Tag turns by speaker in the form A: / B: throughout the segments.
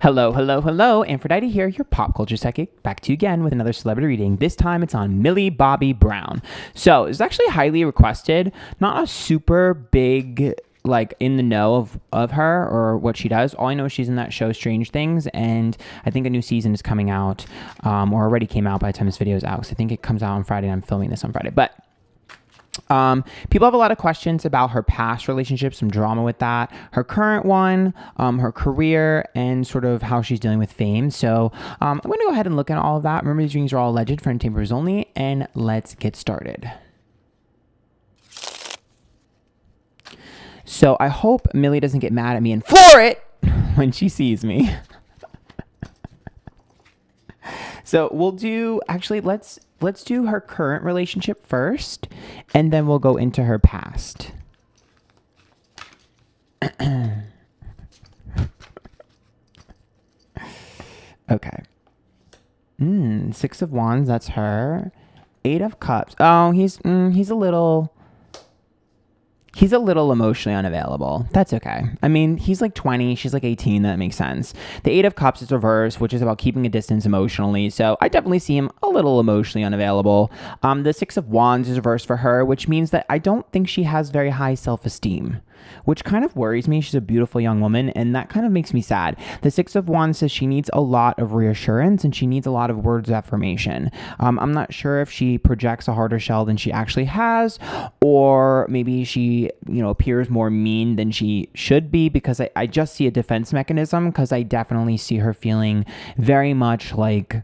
A: Hello, hello, hello. Antphrodite here, your pop culture psychic, back to you again with another celebrity reading. This time it's on Millie Bobby Brown. So it's actually highly requested, not a super big like in the know of her or what she does. All I know is she's in that show Strange Things, and I think a new season is coming out or already came out by the time this video is out, because I think it comes out on Friday and I'm filming this on Friday. But people have a lot of questions about her past relationships, some drama with that, her current one, her career, and sort of how she's dealing with fame. So I'm going to go ahead and look at all of that. Remember, these readings are all alleged, for entertainment only, and let's get started. So I hope Millie doesn't get mad at me and floor it when she sees me. So we'll do, actually, let's do her current relationship first, and then we'll go into her past. Okay. Six of Wands, that's her. Eight of Cups. Oh, he's a little emotionally unavailable. That's okay. I mean, he's like 20, she's like 18. That makes sense. The Eight of Cups is reversed, which is about keeping a distance emotionally. So I definitely see him a little emotionally unavailable. The Six of Wands is reversed for her, which means that I don't think she has very high self-esteem, which kind of worries me. She's a beautiful young woman, and that kind of makes me sad. The Six of Wands says she needs a lot of reassurance and she needs a lot of words of affirmation. I'm not sure if she projects a harder shell than she actually has, or maybe she, appears more mean than she should be, because I just see a defense mechanism, because I definitely see her feeling very much like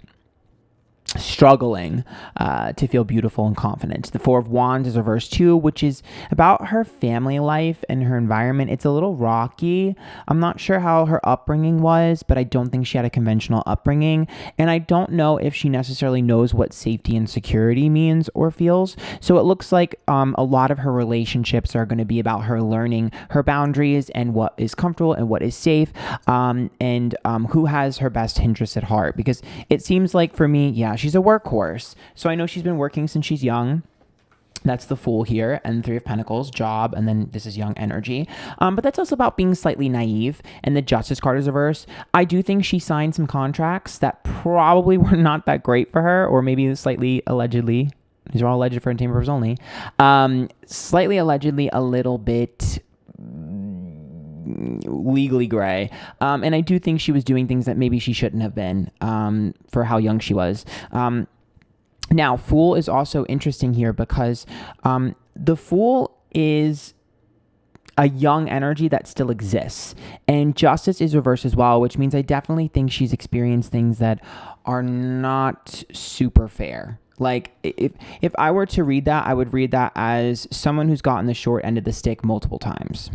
A: struggling to feel beautiful and confident. The Four of Wands is reversed too, which is about her family life and her environment. It's a little rocky. I'm not sure how her upbringing was, but I don't think she had a conventional upbringing, and I don't know if she necessarily knows what safety and security means or feels. So it looks like a lot of her relationships are going to be about her learning her boundaries and what is comfortable and what is safe, and who has her best interests at heart, because it seems like, for me, she's a workhorse. So I know she's been working since she's young. That's the Fool here, and Three of Pentacles, job, and then this is young energy. But that's also about being slightly naive, and the Justice card is reversed. I do think she signed some contracts that probably were not that great for her, or maybe slightly allegedly. These are all alleged for entertainment purposes only. Slightly allegedly a little bit legally gray, and I do think she was doing things that maybe she shouldn't have been, for how young she was. Now, Fool is also interesting here because the Fool is a young energy that still exists, and Justice is reversed as well, which means I definitely think she's experienced things that are not super fair. Like, if I were to read that, I would read that as someone who's gotten the short end of the stick multiple times.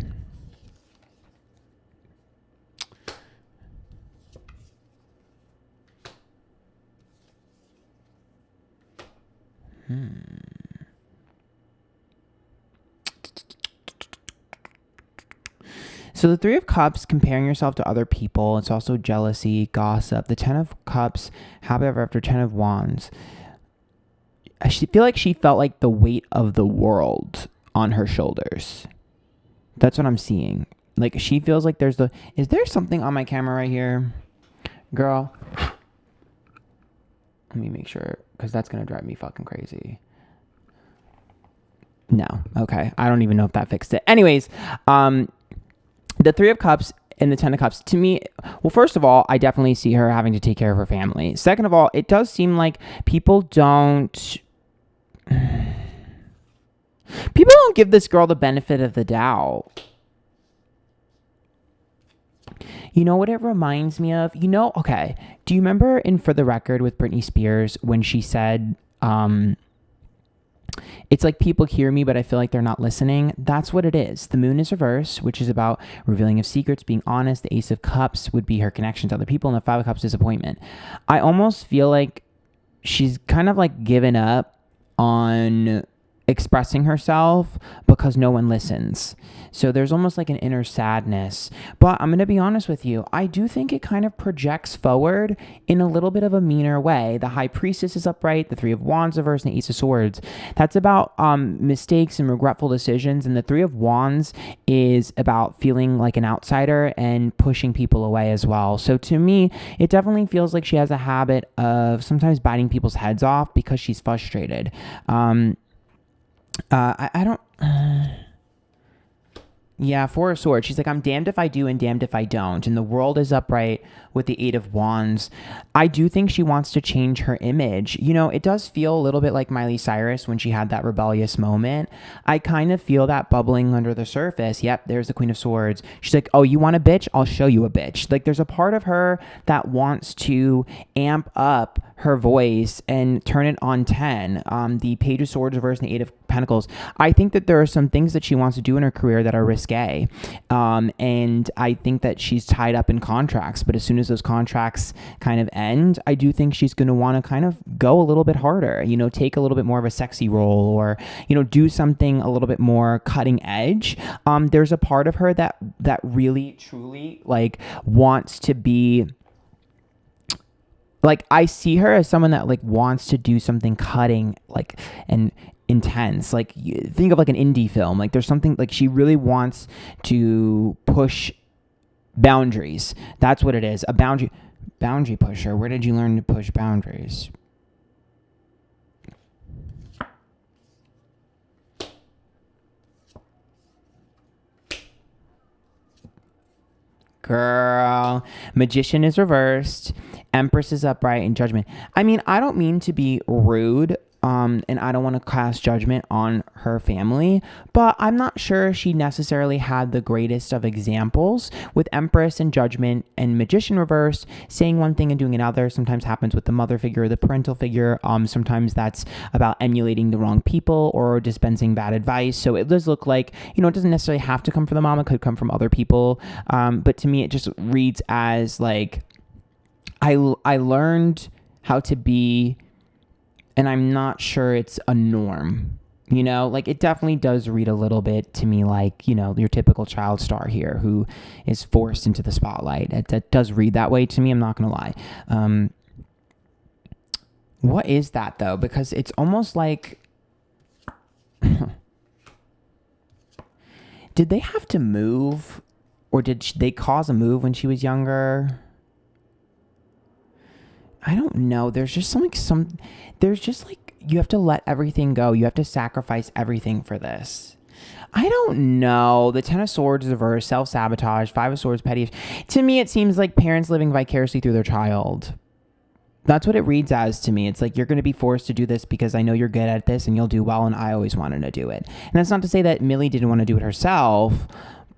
A: So the Three of Cups, comparing yourself to other people. It's also jealousy, gossip. The Ten of Cups, happy ever after. Ten of Wands. I feel like she felt like the weight of the world on her shoulders. That's what I'm seeing. Like, she feels like is there something on my camera right here? Girl. Let me make sure, because that's going to drive me fucking crazy. No. Okay. I don't even know if that fixed it. Anyways, the Three of Cups and the Ten of Cups, to me, well, first of all, I definitely see her having to take care of her family. Second of all, it does seem like people don't give this girl the benefit of the doubt. You know what it reminds me of? Okay. Do you remember in For the Record with Britney Spears when she said, it's like people hear me, but I feel like they're not listening? That's what it is. The Moon is reversed, which is about revealing of secrets, being honest. The Ace of Cups would be her connection to other people, and the Five of Cups, disappointment. I almost feel like she's kind of like given up on expressing herself because no one listens. So there's almost like an inner sadness. But I'm going to be honest with you. I do think it kind of projects forward in a little bit of a meaner way. The High Priestess is upright, the Three of Wands reversed, and the Ace of Swords. That's about mistakes and regretful decisions. And the Three of Wands is about feeling like an outsider and pushing people away as well. So to me, it definitely feels like she has a habit of sometimes biting people's heads off because she's frustrated. I don't. Yeah, Four of Swords. She's like, I'm damned if I do and damned if I don't. And the World is upright with the Eight of Wands. I do think she wants to change her image. You know, it does feel a little bit like Miley Cyrus when she had that rebellious moment. I kind of feel that bubbling under the surface. Yep, there's the Queen of Swords. She's like, oh, you want a bitch? I'll show you a bitch. Like, there's a part of her that wants to amp up her voice and turn it on 10. The Page of Swords reversed and the Eight of Pentacles. I think that there are some things that she wants to do in her career that are risque. And I think that she's tied up in contracts, but as soon as those contracts kind of end, I do think she's going to want to kind of go a little bit harder, you know, take a little bit more of a sexy role, or, you know, do something a little bit more cutting edge. There's a part of her that really truly like wants to be like, I see her as someone that like wants to do something cutting, like, and intense. Like, you think of like an indie film. Like, there's something like she really wants to push boundaries. That's what it is. A boundary pusher. Where did you learn to push boundaries? Girl. Magician is reversed. Empress is upright, and Judgment. I mean, I don't mean to be rude, and I don't want to cast judgment on her family, but I'm not sure she necessarily had the greatest of examples with Empress and Judgment and Magician reversed. Saying one thing and doing another sometimes happens with the mother figure, the parental figure. Sometimes that's about emulating the wrong people or dispensing bad advice. So it does look like, you know, it doesn't necessarily have to come from the mom. It could come from other people. But to me, it just reads as like, I learned how to be, and I'm not sure it's a norm, you know, like it definitely does read a little bit to me like, you know, your typical child star here who is forced into the spotlight. That does read that way to me. I'm not going to lie. What is that though? Because it's almost like, did they have to move, or did they cause a move when she was younger? I don't know. There's just there's just like, you have to let everything go. You have to sacrifice everything for this. I don't know. The Ten of Swords reverse, self-sabotage, Five of Swords, petty. To me, it seems like parents living vicariously through their child. That's what it reads as to me. It's like, you're going to be forced to do this because I know you're good at this and you'll do well, and I always wanted to do it. And that's not to say that Millie didn't want to do it herself,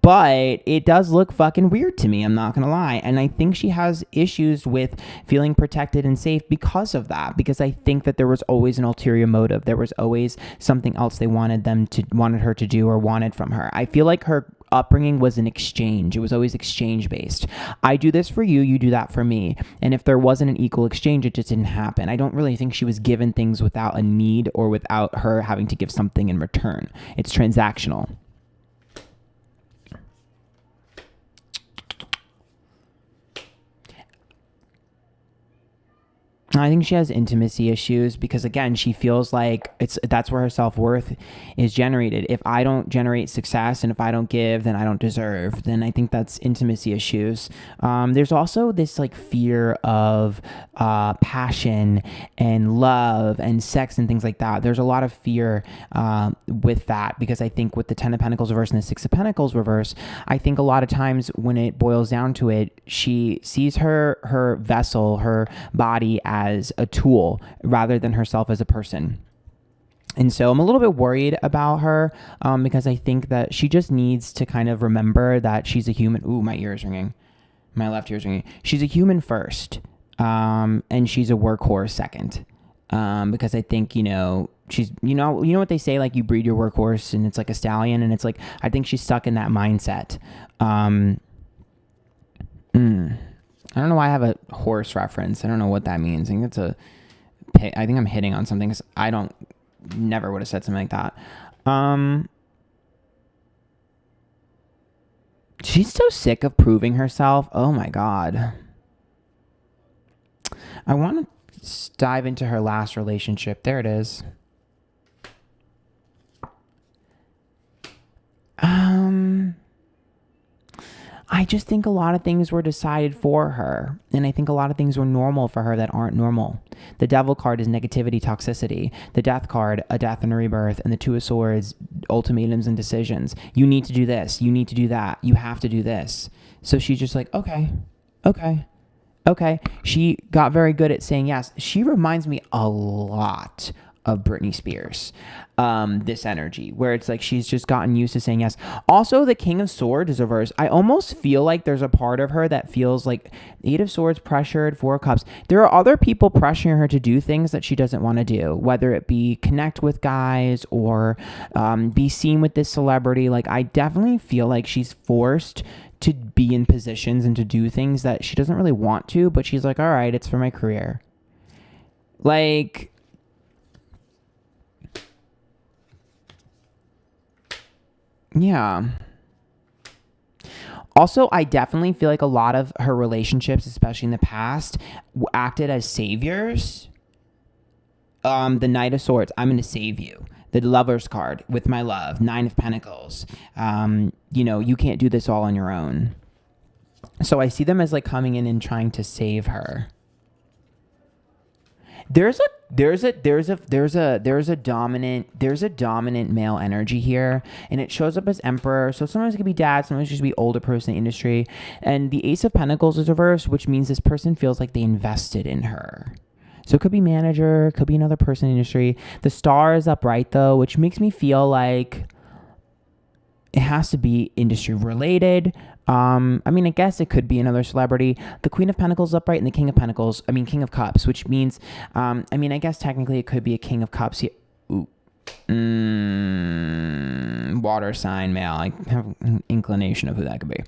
A: but it does look fucking weird to me. I'm not going to lie. And I think she has issues with feeling protected and safe because of that. Because I think that there was always an ulterior motive. There was always something else they wanted her to do or wanted from her. I feel like her upbringing was an exchange. It was always exchange based. I do this for you, you do that for me. And if there wasn't an equal exchange, it just didn't happen. I don't really think she was given things without a need or without her having to give something in return. It's transactional. I think she has intimacy issues because, again, she feels like that's where her self-worth is generated. If I don't generate success and if I don't give, then I don't deserve. Then I think that's intimacy issues. There's also this like fear of passion and love and sex and things like that. There's a lot of fear with that, because I think with the Ten of Pentacles reverse and the Six of Pentacles reverse, I think a lot of times when it boils down to it, she sees her vessel, her body as a tool rather than herself as a person. And so I'm a little bit worried about her because I think that she just needs to kind of remember that she's a human. Ooh, my ear is ringing. My left ear is ringing. She's a human first, and she's a workhorse second. Because I think, you know, she's, you know what they say, like you breed your workhorse and it's like a stallion, and it's like, I think she's stuck in that mindset. I don't know why I have a horse reference. I don't know what that means. I think I'm hitting on something, because I don't never would have said something like that. She's so sick of proving herself. Oh my God. I want to dive into her last relationship. There it is. I just think a lot of things were decided for her. And I think a lot of things were normal for her that aren't normal. The Devil card is negativity, toxicity. The Death card, a death and a rebirth. And the Two of Swords, ultimatums and decisions. You need to do this. You need to do that. You have to do this. So she's just like, okay. She got very good at saying yes. She reminds me a lot of Britney Spears, this energy where it's like she's just gotten used to saying yes. Also, the King of Swords is reversed. I almost feel like there's a part of her that feels like Eight of Swords pressured, Four of Cups. There are other people pressuring her to do things that she doesn't want to do, whether it be connect with guys or be seen with this celebrity. Like, I definitely feel like she's forced to be in positions and to do things that she doesn't really want to, but she's like, all right, it's for my career. Like, yeah. Also, I definitely feel like a lot of her relationships, especially in the past, acted as saviors. The Knight of Swords, I'm going to save you. The Lover's card, with my love. Nine of Pentacles. You can't do this all on your own. So I see them as like coming in and trying to save her. There's a dominant male energy here, and it shows up as Emperor. So sometimes it could be dad, sometimes it just be older person in the industry. And the Ace of Pentacles is reversed, which means this person feels like they invested in her. So it could be manager, could be another person in the industry. The Star is upright though, which makes me feel like it has to be industry related. I guess it could be another celebrity. The Queen of Pentacles upright and the King of Cups, which means, I guess technically it could be a King of Cups here. Ooh. Water sign male. I have an inclination of who that could be.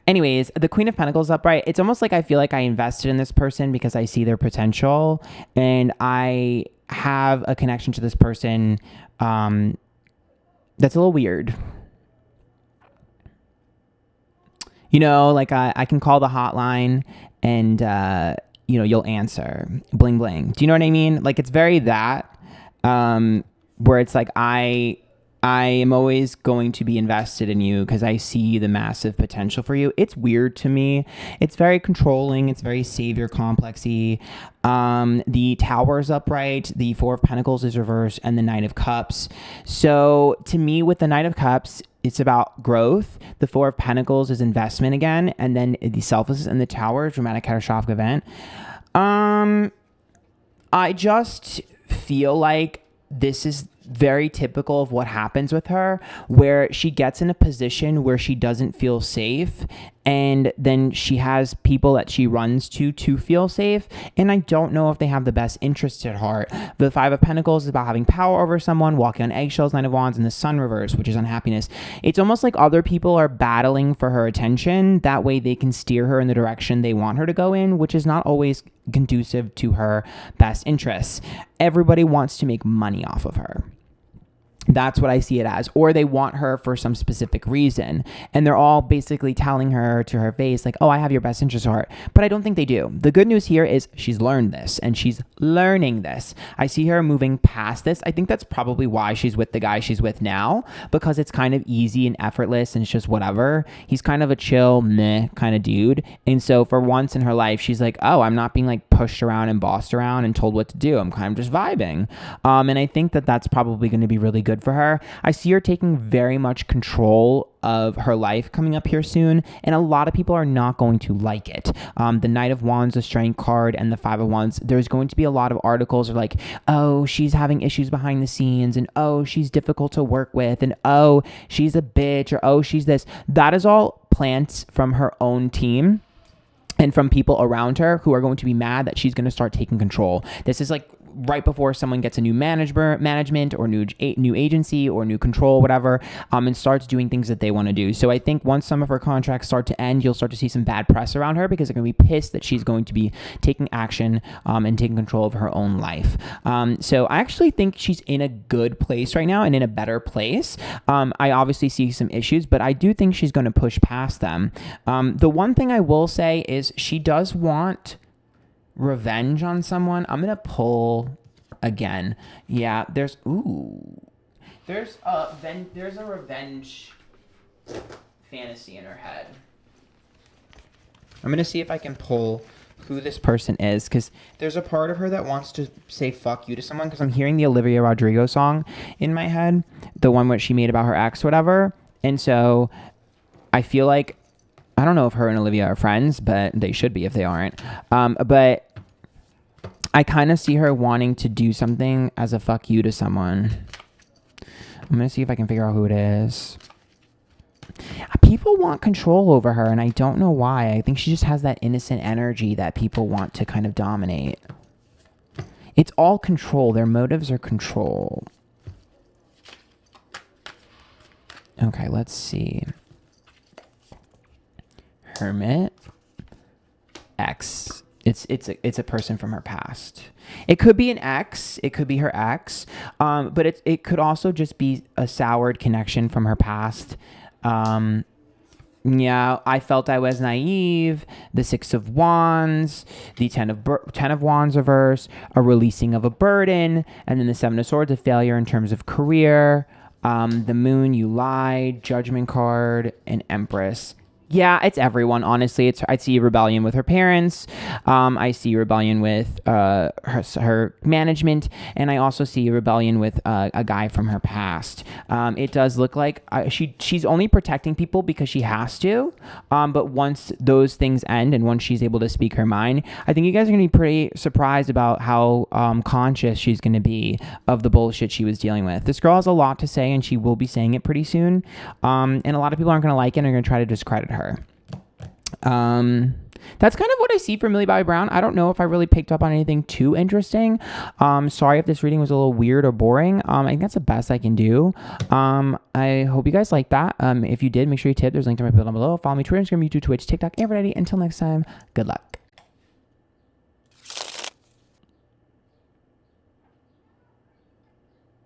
A: Anyways, the Queen of Pentacles upright. It's almost like I feel like I invested in this person because I see their potential and I have a connection to this person that's a little weird. I can call the hotline and, you'll answer. Bling, bling. Do you know what I mean? Like, it's very that, where it's like I am always going to be invested in you because I see the massive potential for you. It's weird to me. It's very controlling. It's very savior complexy. The Tower is upright. The Four of Pentacles is reversed, and the Knight of Cups. So to me, with the Knight of Cups, it's about growth. The Four of Pentacles is investment again, and then the Selflessness and the Tower, dramatic catastrophic event. I just feel like this is very typical of what happens with her, where she gets in a position where she doesn't feel safe, and then she has people that she runs to feel safe, and I don't know if they have the best interests at heart. The Five of Pentacles is about having power over someone, walking on eggshells, Nine of Wands, and the Sun reverse, which is unhappiness. It's almost like other people are battling for her attention, that way they can steer her in the direction they want her to go in, which is not always conducive to her best interests. Everybody wants to make money off of her. That's what I see it as. Or they want her for some specific reason. And they're all basically telling her to her face, like, oh, I have your best interest at heart. But I don't think they do. The good news here is she's learned this and she's learning this. I see her moving past this. I think that's probably why she's with the guy she's with now, because it's kind of easy and effortless and it's just whatever. He's kind of a chill, meh kind of dude. And so for once in her life, she's like, oh, I'm not being like pushed around and bossed around and told what to do. I'm kind of just vibing. And I think that that's probably going to be really good for her. I see her taking very much control of her life coming up here soon, and a lot of people are not going to like it. The Knight of Wands, the Strength card, and the Five of Wands, there's going to be a lot of articles like, oh, she's having issues behind the scenes, and oh, she's difficult to work with, and oh, she's a bitch, or oh, she's this. That is all plants from her own team and from people around her who are going to be mad that she's going to start taking control. This is like right before someone gets a new management or new agency or new control, whatever, and starts doing things that they want to do. So I think once some of her contracts start to end, you'll start to see some bad press around her because they're going to be pissed that she's going to be taking action and taking control of her own life. So I actually think she's in a good place right now and in a better place. I obviously see some issues, but I do think she's going to push past them. The one thing I will say is she does want revenge on someone. I'm going to pull again. Yeah, there's a revenge fantasy in her head. I'm going to see if I can pull who this person is, because there's a part of her that wants to say fuck you to someone, because I'm hearing the Olivia Rodrigo song in my head, the one which she made about her ex, whatever. And so I feel like, I don't know if her and Olivia are friends, but they should be if they aren't. But I kind of see her wanting to do something as a fuck you to someone. I'm going to see if I can figure out who it is. People want control over her, and I don't know why. I think she just has that innocent energy that people want to kind of dominate. It's all control. Their motives are control. Okay, let's see. Hermit. Ex. It's a person from her past. It could be an ex. It could be her ex. But it could also just be a soured connection from her past. Yeah, I felt I was naive. The Six of Wands, the Ten of Wands reverse, a releasing of a burden, and then the Seven of Swords, a failure in terms of career. The Moon, you lied. Judgment card, and Empress. Yeah, it's everyone, honestly. I see rebellion with her parents. I see rebellion with her management. And I also see rebellion with a guy from her past. It does look like she's only protecting people because she has to. But once those things end and once she's able to speak her mind, I think you guys are going to be pretty surprised about how conscious she's going to be of the bullshit she was dealing with. This girl has a lot to say, and she will be saying it pretty soon. And a lot of people aren't going to like it and are going to try to discredit her. That's kind of what I see for Millie Bobby Brown. I don't know if I really picked up on anything too interesting. Sorry if this reading was a little weird or boring. I think that's the best I can do. I hope you guys like that. If you did, make sure you tip. There's a link to my profile down below. Follow me Twitter, Instagram, YouTube, Twitch, TikTok, Antphrodite. Until next time, good luck.